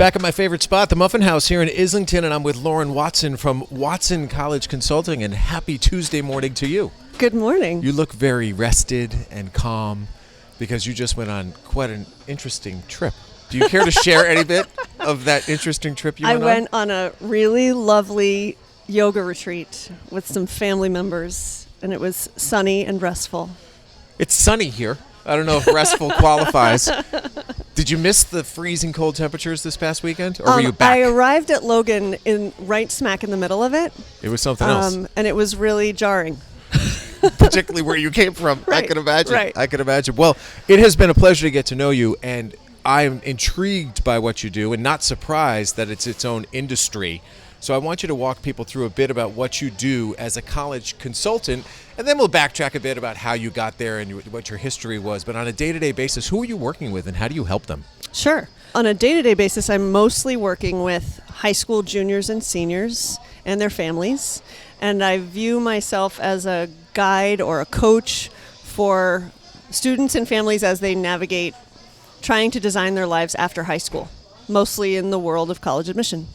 Back at my favorite spot, the Muffin House here in Islington, and I'm with Lauren Watson from Watson College Consulting, and happy Tuesday morning to you. Good morning. You look very rested and calm because you just went on quite an interesting trip. Do you care to share any bit of that interesting trip you went on? I went on a really lovely yoga retreat with some family members, and it was sunny and restful. It's sunny here. I don't know if restful qualifies. Did you miss the freezing cold temperatures this past weekend, or were you back? I arrived at Logan right smack in the middle of it. It was something else. And it was really jarring. Particularly where you came from. Right, I can imagine. right. I can imagine. Well, it has been a pleasure to get to know you, and I'm intrigued by what you do and not surprised that it's its own industry. So I want you to walk people through a bit about what you do as a college consultant, and then we'll backtrack a bit about how you got there and what your history was. But on a day-to-day basis, who are you working with and how do you help them? Sure. On a day-to-day basis, I'm mostly working with high school juniors and seniors and their families, and I view myself as a guide or a coach for students and families as they navigate trying to design their lives after high school, mostly in the world of college admission.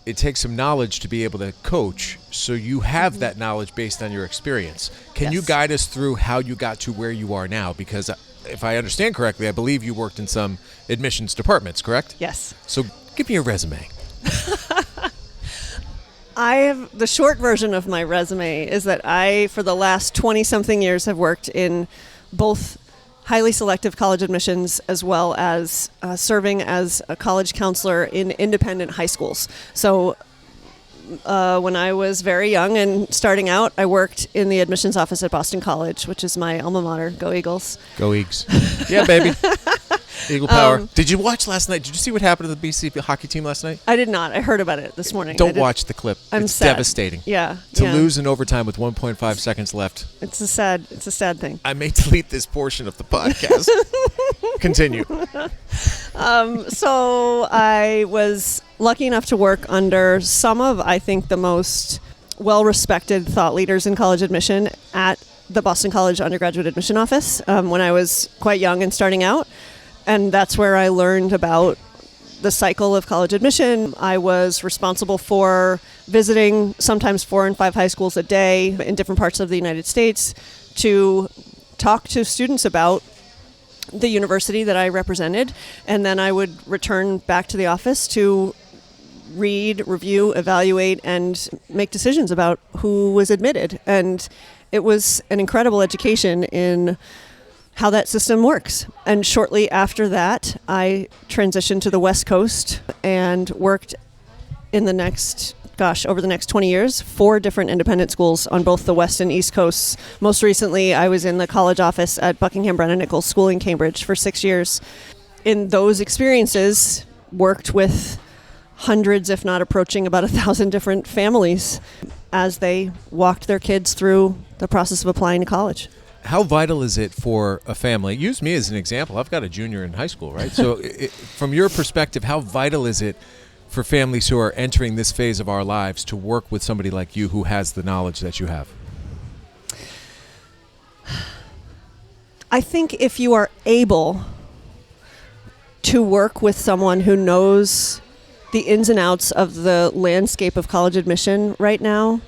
It takes some knowledge to be able to coach, so you have that knowledge based on your experience. Can you guide us through how you got to where you are now? Because if I understand correctly, I believe you worked in some admissions departments, correct? Yes. So give me a resume. The short version of my resume is that I, for the last 20-something years, have worked in both highly selective college admissions as well as serving as a college counselor in independent high schools. So when I was very young and starting out, I worked in the admissions office at Boston College, which is my alma mater. Go Eagles. Go Eagles. Yeah, baby. Eagle power. Did you watch last night? Did you see what happened to the BC hockey team last night? I did not. I heard about it this morning. Don't watch the clip. I'm it's sad. Devastating. Yeah. To lose in overtime with 1.5 seconds left. It's a sad thing. I may delete this portion of the podcast. Continue. So I was lucky enough to work under some of, I think, the most well-respected thought leaders in college admission at the Boston College undergraduate admission office when I was quite young and starting out. And that's where I learned about the cycle of college admission. I was responsible for visiting sometimes 4 and 5 high schools a day in different parts of the United States to talk to students about the university that I represented. And then I would return back to the office to read, review, evaluate, and make decisions about who was admitted. And it was an incredible education in how that system works. And shortly after that, I transitioned to the West Coast and worked in over the next 20 years, 4 different independent schools on both the West and East Coasts. Most recently, I was in the college office at Buckingham Brennan Nichols School in Cambridge for 6 years. In those experiences, worked with hundreds, if not approaching about 1,000 different families as they walked their kids through the process of applying to college. How vital is it for a family? Use me as an example. I've got a junior in high school, right? So from your perspective, how vital is it for families who are entering this phase of our lives to work with somebody like you who has the knowledge that you have? I think if you are able to work with someone who knows the ins and outs of the landscape of college admission right now,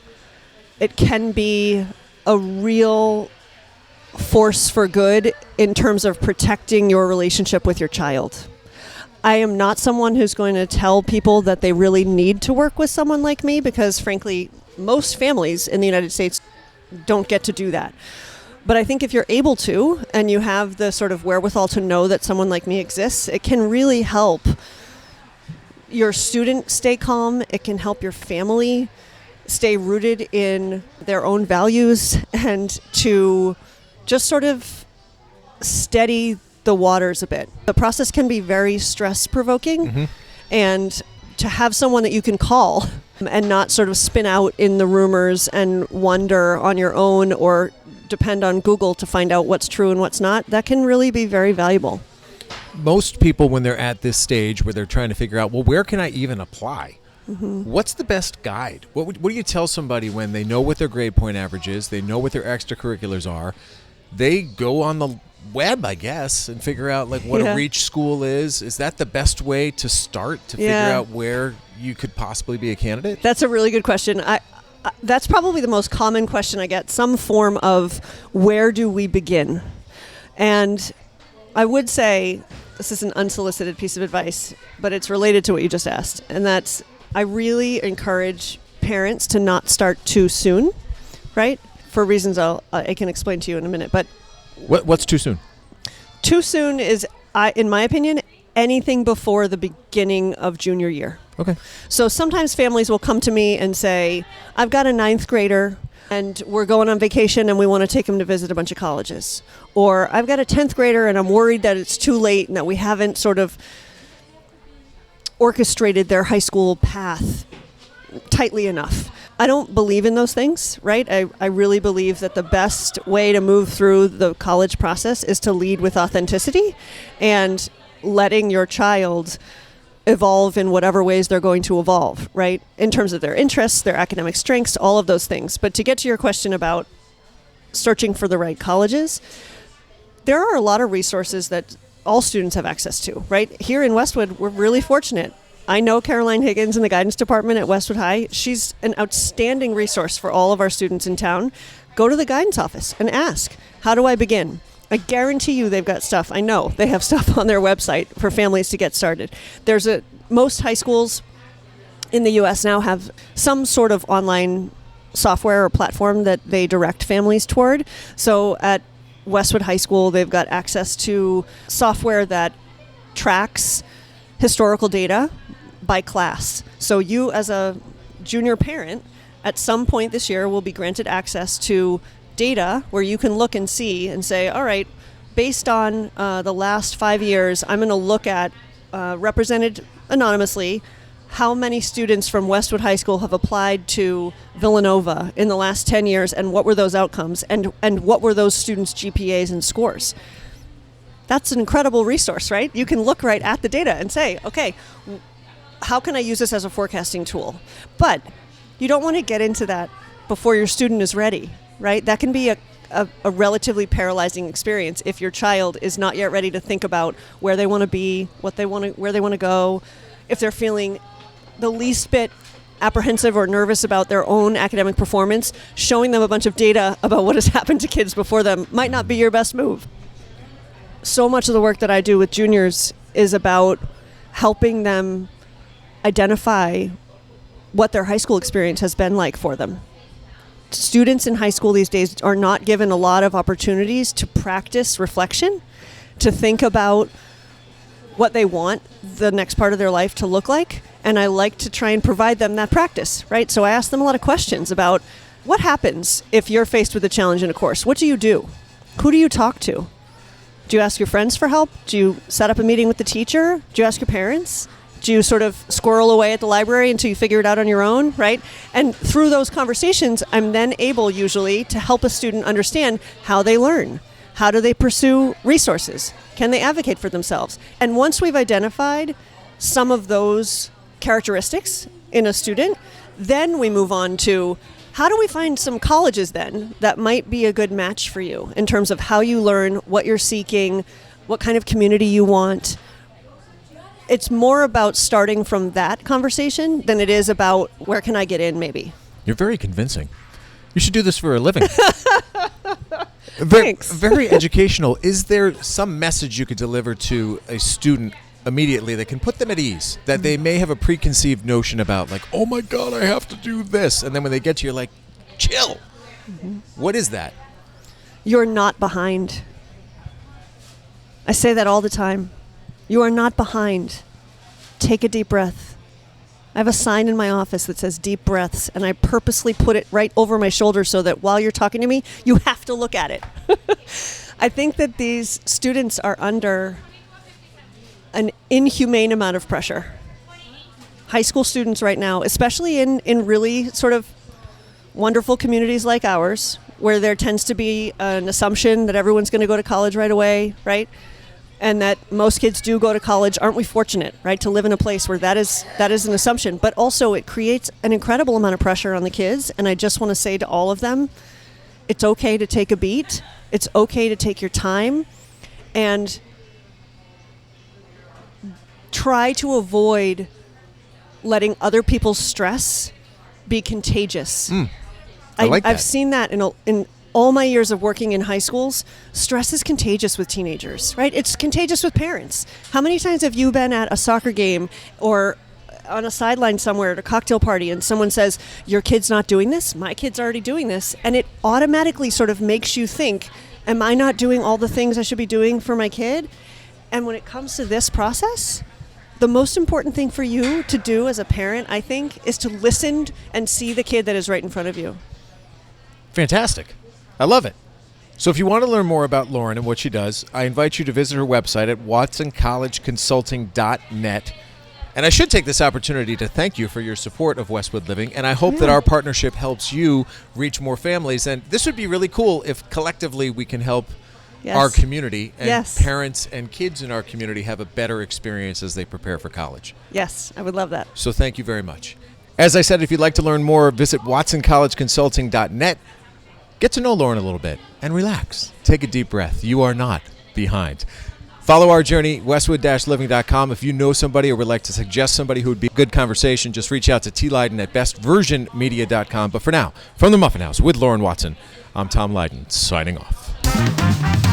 it can be a real force for good in terms of protecting your relationship with your child. I am not someone who's going to tell people that they really need to work with someone like me because, frankly, most families in the United States don't get to do that. But I think if you're able to, and you have the sort of wherewithal to know that someone like me exists, it can really help your student stay calm. It can help your family stay rooted in their own values and to just sort of steady the waters a bit. The process can be very stress-provoking, and to have someone that you can call and not sort of spin out in the rumors and wonder on your own or depend on Google to find out what's true and what's not, that can really be very valuable. Most people, when they're at this stage where they're trying to figure out, well, where can I even apply? What's the best guide? What do you tell somebody when they know what their grade point average is, they know what their extracurriculars are, they go on the web, I guess, and figure out like what a reach school is. Is that the best way to start to figure out where you could possibly be a candidate? That's a really good question. That's probably the most common question I get, some form of where do we begin? And I would say, this is an unsolicited piece of advice, but it's related to what you just asked. And that's, I really encourage parents to not start too soon, right? For reasons I can explain to you in a minute. But what's too soon? Too soon is, in my opinion, anything before the beginning of junior year. Okay. So sometimes families will come to me and say, I've got a 9th grader and we're going on vacation and we want to take him to visit a bunch of colleges. Or I've got a 10th grader and I'm worried that it's too late and that we haven't sort of orchestrated their high school path tightly enough. I don't believe in those things, right? I really believe that the best way to move through the college process is to lead with authenticity and letting your child evolve in whatever ways they're going to evolve, right? In terms of their interests, their academic strengths, all of those things. But to get to your question about searching for the right colleges, there are a lot of resources that all students have access to, right? Here in Westwood, we're really fortunate. I know Caroline Higgins in the guidance department at Westwood High. She's an outstanding resource for all of our students in town. Go to the guidance office and ask, how do I begin? I guarantee you they've got stuff. I know they have stuff on their website for families to get started. Most high schools in the U.S. now have some sort of online software or platform that they direct families toward. So at Westwood High School, they've got access to software that tracks historical data by class. So you as a junior parent at some point this year will be granted access to data where you can look and see and say, all right, based on the last 5 years, I'm going to look at, represented anonymously, how many students from Westwood High School have applied to Villanova in the last 10 years and what were those outcomes and what were those students' GPAs and scores. That's an incredible resource, right? You can look right at the data and say, okay, how can I use this as a forecasting tool? But you don't want to get into that before your student is ready, right? That can be a relatively paralyzing experience if your child is not yet ready to think about where they want to be, where they want to go. If they're feeling the least bit apprehensive or nervous about their own academic performance, showing them a bunch of data about what has happened to kids before them might not be your best move. So much of the work that I do with juniors is about helping them identify what their high school experience has been like for them. Students in high school these days are not given a lot of opportunities to practice reflection, to think about what they want the next part of their life to look like. And I like to try and provide them that practice, right? So I ask them a lot of questions about what happens if you're faced with a challenge in a course. What do you do? Who do you talk to? Do you ask your friends for help? Do you set up a meeting with the teacher? Do you ask your parents? Do you sort of squirrel away at the library until you figure it out on your own, right? And through those conversations, I'm then able usually to help a student understand how they learn. How do they pursue resources? Can they advocate for themselves? And once we've identified some of those characteristics in a student, then we move on to how do we find some colleges then that might be a good match for you in terms of how you learn, what you're seeking, what kind of community you want. It's more about starting from that conversation than it is about where can I get in maybe. You're very convincing. You should do this for a living. Thanks. Very educational. Is there some message you could deliver to a student immediately that can put them at ease, that they may have a preconceived notion about, like, oh my God, I have to do this. And then when they get to you, you're like, chill. Mm-hmm. What is that? You're not behind. I say that all the time. You are not behind. Take a deep breath. I have a sign in my office that says deep breaths, and I purposely put it right over my shoulder so that while you're talking to me, you have to look at it. I think that these students are under an inhumane amount of pressure. High school students right now, especially in really sort of wonderful communities like ours, where there tends to be an assumption that everyone's going to go to college right away, right? And that most kids do go to college. Aren't we fortunate, right, to live in a place where that is an assumption? But also it creates an incredible amount of pressure on the kids. And I just want to say to all of them, it's okay to take a beat. It's okay to take your time. and try to avoid letting other people's stress be contagious. I like that. I've seen that in all my years of working in high schools. Stress is contagious with teenagers, right? It's contagious with parents. How many times have you been at a soccer game or on a sideline somewhere at a cocktail party and someone says, your kid's not doing this, my kid's already doing this, and it automatically sort of makes you think, am I not doing all the things I should be doing for my kid? And when it comes to this process, the most important thing for you to do as a parent, I think, is to listen and see the kid that is right in front of you. Fantastic. I love it. So if you want to learn more about Lauren and what she does, I invite you to visit her website at watsoncollegeconsulting.net. And I should take this opportunity to thank you for your support of Westwood Living, and I hope that our partnership helps you reach more families. And this would be really cool if collectively we can help our community and parents and kids in our community have a better experience as they prepare for college. Yes, I would love that. So thank you very much. As I said, if you'd like to learn more, visit watsoncollegeconsulting.net. Get to know Lauren a little bit and relax. Take a deep breath. You are not behind. Follow our journey, westwood-living.com. If you know somebody or would like to suggest somebody who would be a good conversation, just reach out to Leyden at bestversionmedia.com. But for now, from the Muffin House with Lauren Watson, I'm Tom Leyden, signing off.